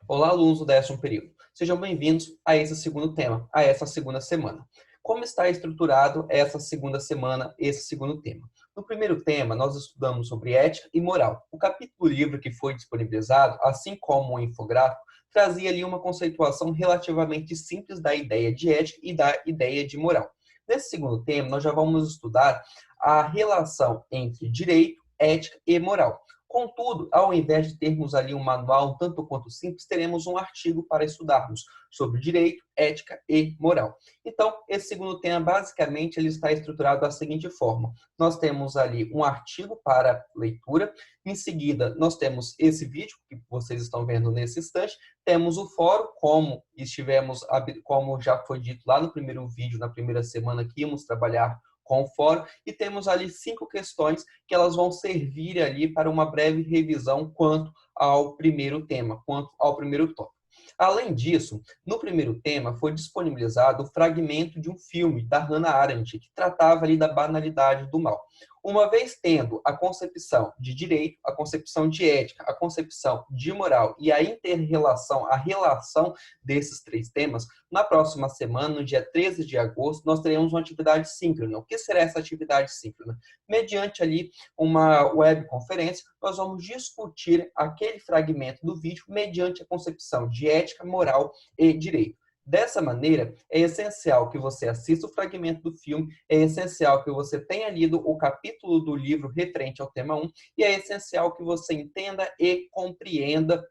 Olá, alunos do 10º período. Sejam bem-vindos a esse segundo tema, a essa segunda semana. Como está estruturado essa segunda semana, esse segundo tema? No primeiro tema, nós estudamos sobre ética e moral. O capítulo do livro que foi disponibilizado, assim como o infográfico, trazia ali uma conceituação relativamente simples da ideia de ética e da ideia de moral. Nesse segundo tema, nós já vamos estudar a relação entre direito, ética e moral. Contudo, ao invés de termos ali um manual um tanto quanto simples, teremos um artigo para estudarmos sobre direito, ética e moral. Então, esse segundo tema, basicamente, ele está estruturado da seguinte forma. Nós temos ali um artigo para leitura, em seguida, nós temos esse vídeo que vocês estão vendo nesse instante, temos o fórum, como já foi dito lá no primeiro vídeo, na primeira semana que íamos trabalhar com o fórum, e temos ali 5 questões que elas vão servir ali para uma breve revisão quanto ao primeiro tema, quanto ao primeiro tópico. Além disso, no primeiro tema foi disponibilizado o fragmento de um filme da Hannah Arendt, que tratava ali da banalidade do mal. Uma vez tendo a concepção de direito, a concepção de ética, a concepção de moral e a inter-relação, a relação desses 3 temas, na próxima semana, no dia 13 de agosto, nós teremos uma atividade síncrona. O que será essa atividade síncrona? Mediante ali uma webconferência, nós vamos discutir aquele fragmento do vídeo mediante a concepção de ética, moral e direito. Dessa maneira, é essencial que você assista o fragmento do filme, é essencial que você tenha lido o capítulo do livro referente ao tema 1 e é essencial que você entenda e compreenda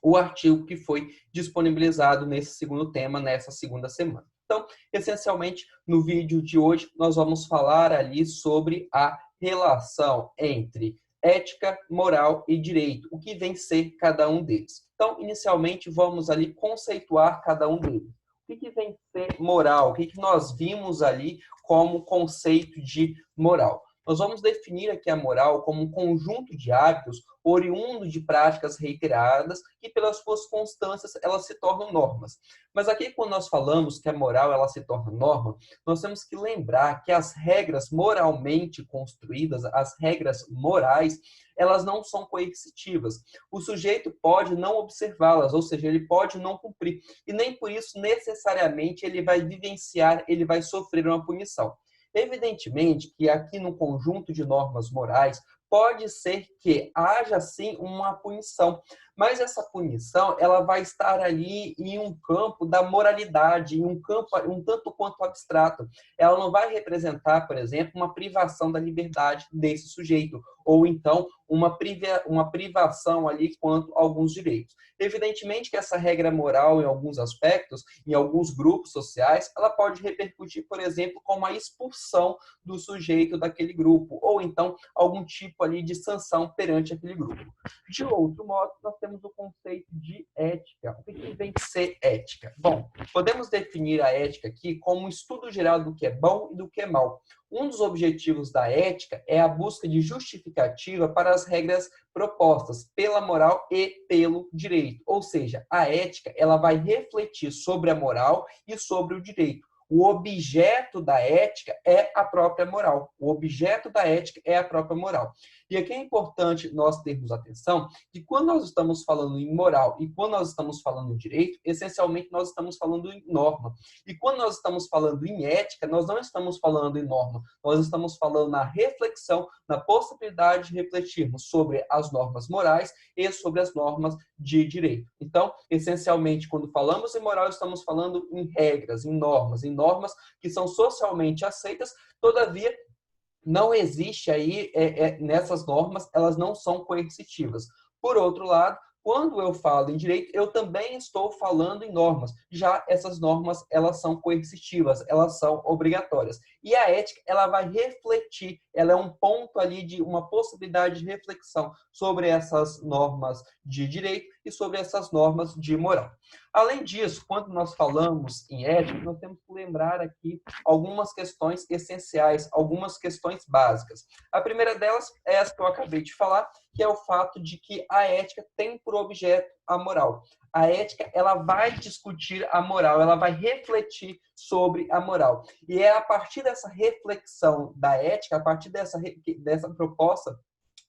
o artigo que foi disponibilizado nesse segundo tema, nessa segunda semana. Então, essencialmente, no vídeo de hoje, nós vamos falar ali sobre a relação entre ética, moral e direito, o que vem ser cada um deles. Então, inicialmente, vamos ali conceituar cada um deles. O que vem ser moral? O que nós vimos ali como conceito de moral? Nós vamos definir aqui a moral como um conjunto de hábitos oriundo de práticas reiteradas que, pelas suas constâncias, elas se tornam normas. Mas aqui, quando nós falamos que a moral ela se torna norma, nós temos que lembrar que as regras moralmente construídas, as regras morais, elas não são coercitivas. O sujeito pode não observá-las, ou seja, ele pode não cumprir. E nem por isso, necessariamente, ele vai vivenciar, ele vai sofrer uma punição. Evidentemente que aqui no conjunto de normas morais, pode ser que haja sim uma punição, mas essa punição ela vai estar ali em um campo da moralidade, em um campo um tanto quanto abstrato. Ela não vai representar, por exemplo, uma privação da liberdade desse sujeito, ou então uma privação ali quanto a alguns direitos. Evidentemente que essa regra moral, em alguns aspectos, em alguns grupos sociais, ela pode repercutir, por exemplo, com a expulsão do sujeito daquele grupo, ou então algum tipo ali de sanção perante aquele grupo. De outro modo, nós temos o conceito de ética. O que vem ser ética? Bom, podemos definir a ética aqui como um estudo geral do que é bom e do que é mal. Um dos objetivos da ética é a busca de justificativa para as regras propostas pela moral e pelo direito. Ou seja, a ética ela vai refletir sobre a moral e sobre o direito. O objeto da ética é a própria moral. O objeto da ética é a própria moral. E aqui é importante nós termos atenção que quando nós estamos falando em moral e quando nós estamos falando em direito, essencialmente nós estamos falando em norma. E quando nós estamos falando em ética, nós não estamos falando em norma. Nós estamos falando na reflexão, na possibilidade de refletirmos sobre as normas morais e sobre as normas de direito. Então, essencialmente, quando falamos em moral, estamos falando em regras, em normas que são socialmente aceitas, todavia, não existe aí, nessas normas, elas não são coercitivas. Por outro lado, quando eu falo em direito, eu também estou falando em normas. Já essas normas, elas são coercitivas, elas são obrigatórias. E a ética, ela vai refletir, ela é um ponto ali de uma possibilidade de reflexão sobre essas normas de direito e sobre essas normas de moral. Além disso, quando nós falamos em ética, nós temos que lembrar aqui algumas questões essenciais, algumas questões básicas. A primeira delas é essa que eu acabei de falar, que é o fato de que a ética tem por objeto a moral. A ética, ela vai discutir a moral, ela vai refletir sobre a moral. E é a partir dessa reflexão da ética, a partir dessa proposta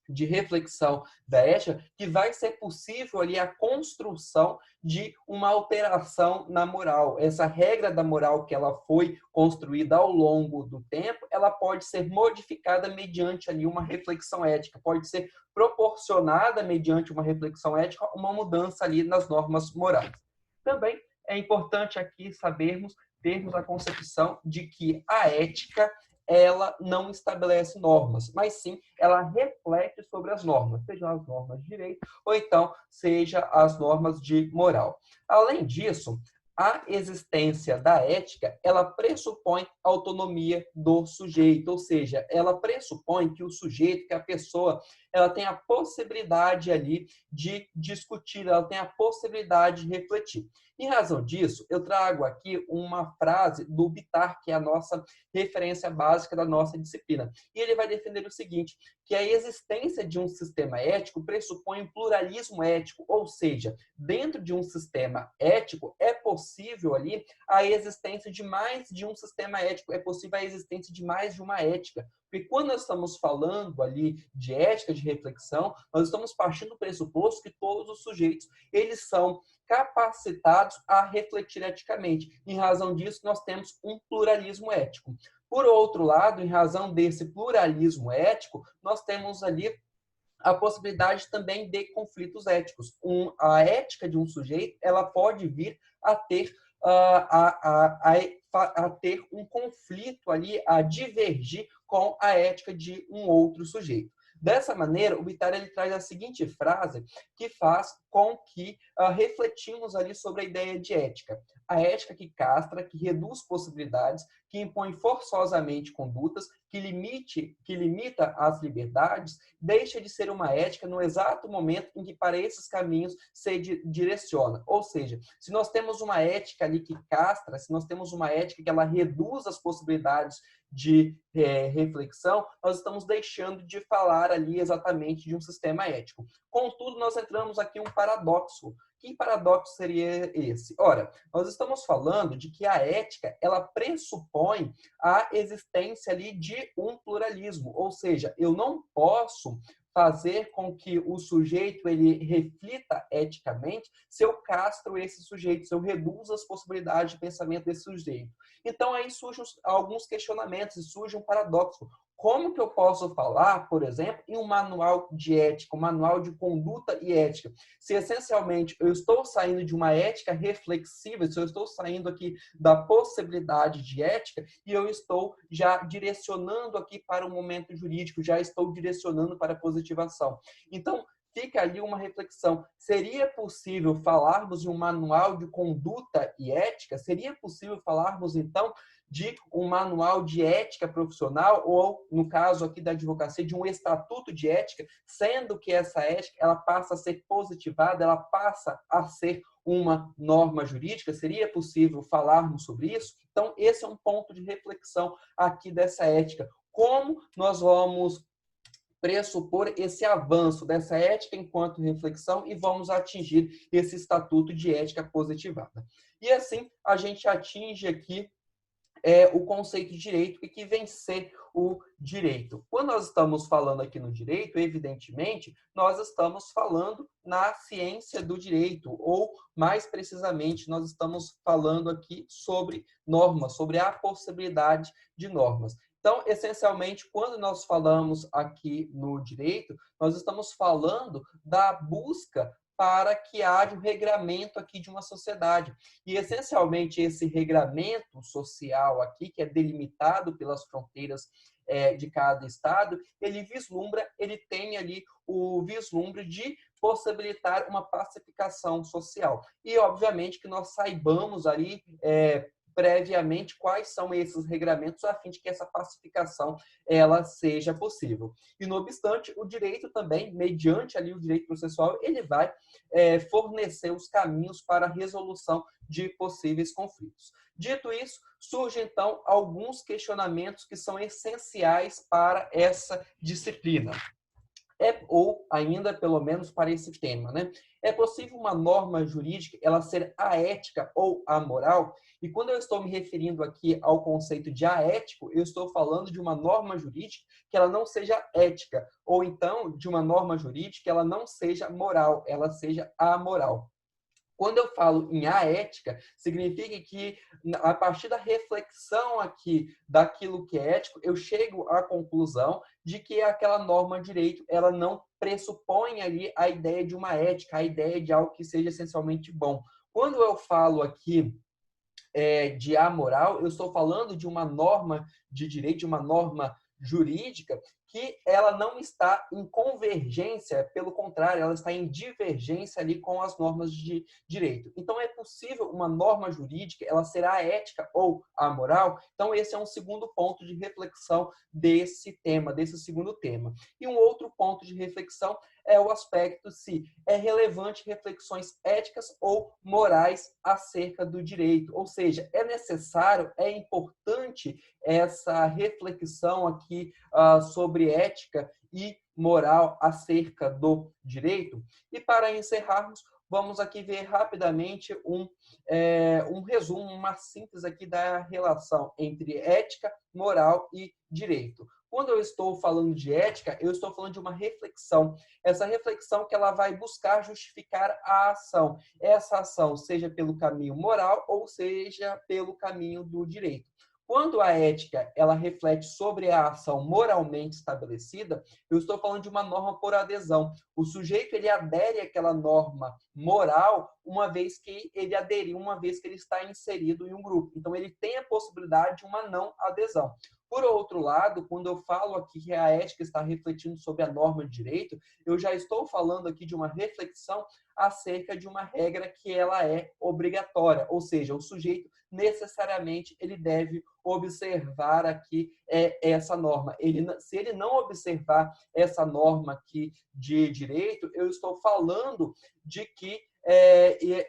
de reflexão da ética, que vai ser possível ali a construção de uma alteração na moral. Essa regra da moral que ela foi construída ao longo do tempo, ela pode ser modificada mediante ali uma reflexão ética, pode ser proporcionada mediante uma reflexão ética, uma mudança ali nas normas morais. Também é importante aqui sabermos, termos a concepção de que a ética ela não estabelece normas, mas sim ela reflete sobre as normas, sejam as normas de direito ou então seja as normas de moral. Além disso, a existência da ética, ela pressupõe a autonomia do sujeito, ou seja, ela pressupõe que o sujeito, que a pessoa, ela tem a possibilidade ali de discutir, ela tem a possibilidade de refletir. Em razão disso, eu trago aqui uma frase do Bitar, que é a nossa referência básica da nossa disciplina. E ele vai defender o seguinte, que a existência de um sistema ético pressupõe um pluralismo ético, ou seja, dentro de um sistema ético é possível ali a existência de mais de um sistema ético, é possível a existência de mais de uma ética. Porque quando nós estamos falando ali de ética, de reflexão, nós estamos partindo do pressuposto que todos os sujeitos, eles são capacitados a refletir eticamente. Em razão disso, nós temos um pluralismo ético. Por outro lado, em razão desse pluralismo ético, nós temos ali a possibilidade também de conflitos éticos. A ética de um sujeito, ela pode vir a ter a ter um conflito ali, a divergir com a ética de um outro sujeito. Dessa maneira, o Bitar ele traz a seguinte frase que faz com que refletimos ali sobre a ideia de ética. A ética que castra, que reduz possibilidades, que impõe forçosamente condutas, que limita as liberdades, deixa de ser uma ética no exato momento em que para esses caminhos se direciona. Ou seja, se nós temos uma ética ali que castra, se nós temos uma ética que ela reduz as possibilidades de reflexão, nós estamos deixando de falar ali exatamente de um sistema ético. Contudo, nós entramos aqui em um paradoxo. Que paradoxo seria esse? Ora, nós estamos falando de que a ética, ela pressupõe a existência ali de um pluralismo, ou seja, eu não posso fazer com que o sujeito ele reflita eticamente se eu castro esse sujeito, se eu reduzo as possibilidades de pensamento desse sujeito. Então, aí surgem alguns questionamentos e surge um paradoxo. Como que eu posso falar, por exemplo, em um manual de ética, um manual de conduta e ética, se essencialmente eu estou saindo de uma ética reflexiva, se eu estou saindo aqui da possibilidade de ética e eu estou já direcionando aqui para o momento jurídico, já estou direcionando para a positivação. Então, fica ali uma reflexão. Seria possível falarmos de um manual de conduta e ética? Seria possível falarmos, então, de um manual de ética profissional ou, no caso aqui da advocacia, de um estatuto de ética, sendo que essa ética ela passa a ser positivada, ela passa a ser uma norma jurídica? Seria possível falarmos sobre isso? Então, esse é um ponto de reflexão aqui dessa ética. Como nós vamos pressupor esse avanço dessa ética enquanto reflexão e vamos atingir esse estatuto de ética positivada. E assim, a gente atinge aqui o conceito de direito e que vem ser o direito. Quando nós estamos falando aqui no direito, evidentemente, nós estamos falando na ciência do direito, ou mais precisamente, nós estamos falando aqui sobre normas, sobre a possibilidade de normas. Então, essencialmente, quando nós falamos aqui no direito, nós estamos falando da busca para que haja um regramento aqui de uma sociedade. E, essencialmente, esse regramento social aqui, que é delimitado pelas fronteiras de cada estado, ele tem ali o vislumbre de possibilitar uma pacificação social. E, obviamente, que nós saibamos ali previamente quais são esses regramentos a fim de que essa pacificação ela seja possível. E, não obstante, o direito também, mediante ali o direito processual, ele vai fornecer os caminhos para a resolução de possíveis conflitos. Dito isso, surgem, então, alguns questionamentos que são essenciais para essa disciplina. ou ainda, pelo menos para esse tema, né? É possível uma norma jurídica ela ser aética ou amoral? E quando eu estou me referindo aqui ao conceito de aético, eu estou falando de uma norma jurídica que ela não seja ética, ou então de uma norma jurídica que ela não seja moral, ela seja amoral. Quando eu falo em aética, significa que a partir da reflexão aqui daquilo que é ético, eu chego à conclusão de que aquela norma de direito, ela não pressupõe ali a ideia de uma ética, a ideia de algo que seja essencialmente bom. Quando eu falo aqui de amoral, eu estou falando de uma norma de direito, de uma norma jurídica que ela não está em convergência, pelo contrário, ela está em divergência ali com as normas de direito. Então, é possível uma norma jurídica, ela será ética ou amoral? Então, esse é um segundo ponto de reflexão desse tema, desse segundo tema. E um outro ponto de reflexão é o aspecto se é relevante reflexões éticas ou morais acerca do direito. Ou seja, é necessário, é importante essa reflexão aqui sobre ética e moral acerca do direito. E para encerrarmos, vamos aqui ver rapidamente um resumo, uma síntese aqui da relação entre ética, moral e direito. Quando eu estou falando de ética, eu estou falando de uma reflexão. Essa reflexão que ela vai buscar justificar a ação. Essa ação seja pelo caminho moral ou seja pelo caminho do direito. Quando a ética ela reflete sobre a ação moralmente estabelecida, eu estou falando de uma norma por adesão. O sujeito ele adere àquela norma moral uma vez que ele aderiu, uma vez que ele está inserido em um grupo. Então ele tem a possibilidade de uma não adesão. Por outro lado, quando eu falo aqui que a ética está refletindo sobre a norma de direito, eu já estou falando aqui de uma reflexão acerca de uma regra que ela é obrigatória, ou seja, o sujeito necessariamente ele deve observar aqui essa norma. Se ele não observar essa norma aqui de direito, eu estou falando de que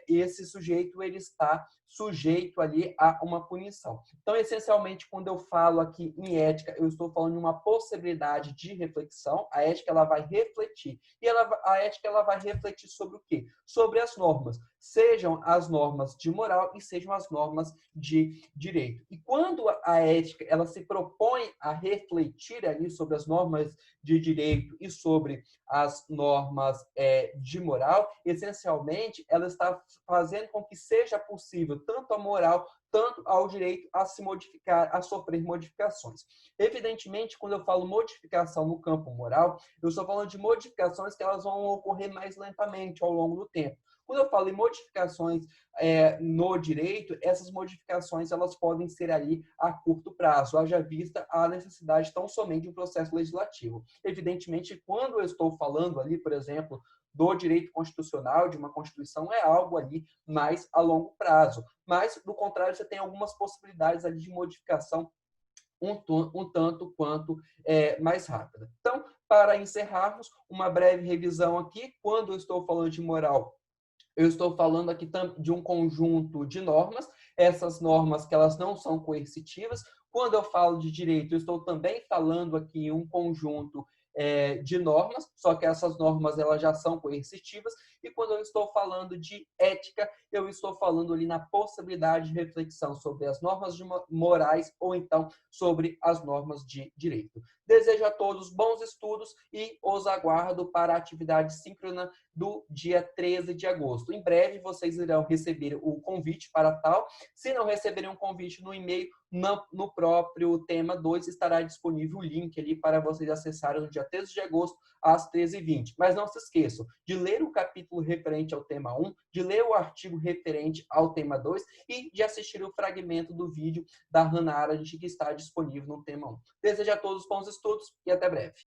esse sujeito ele está sujeito ali a uma punição. Então, essencialmente, quando eu falo aqui em ética, eu estou falando de uma possibilidade de reflexão. A ética ela vai refletir. E a ética ela vai refletir sobre o quê? Sobre as normas. Sejam as normas de moral e sejam as normas de direito. E quando a ética ela se propõe a refletir ali sobre as normas de direito e sobre as normas de moral, essencialmente, ela está fazendo com que seja possível tanto a moral, tanto ao direito a se modificar, a sofrer modificações. Evidentemente, quando eu falo modificação no campo moral, eu estou falando de modificações que elas vão ocorrer mais lentamente ao longo do tempo. Quando eu falo em modificações no direito, essas modificações elas podem ser ali a curto prazo, haja vista a necessidade tão somente de um processo legislativo. Evidentemente, quando eu estou falando ali, por exemplo, do direito constitucional, de uma Constituição, é algo ali mais a longo prazo. Mas, do contrário, você tem algumas possibilidades ali de modificação um tanto quanto mais rápida. Então, para encerrarmos, uma breve revisão aqui. Quando eu estou falando de moral, eu estou falando aqui de um conjunto de normas, essas normas que elas não são coercitivas. Quando eu falo de direito, eu estou também falando aqui em um conjunto de normas, só que essas normas elas já são coercitivas. E quando eu estou falando de ética, eu estou falando ali na possibilidade de reflexão sobre as normas morais ou então sobre as normas de direito. Desejo a todos bons estudos e os aguardo para a atividade síncrona do dia 13 de agosto. Em breve, vocês irão receber o convite para tal. Se não receberem um convite no e-mail, no próprio tema 2 estará disponível o link ali para vocês acessarem no dia 13 de agosto, às 13h20. Mas não se esqueçam de ler o capítulo referente ao tema 1, de ler o artigo referente ao tema 2 e de assistir o fragmento do vídeo da Hannah Arendt que está disponível no tema 1. Desejo a todos bons estudos e até breve.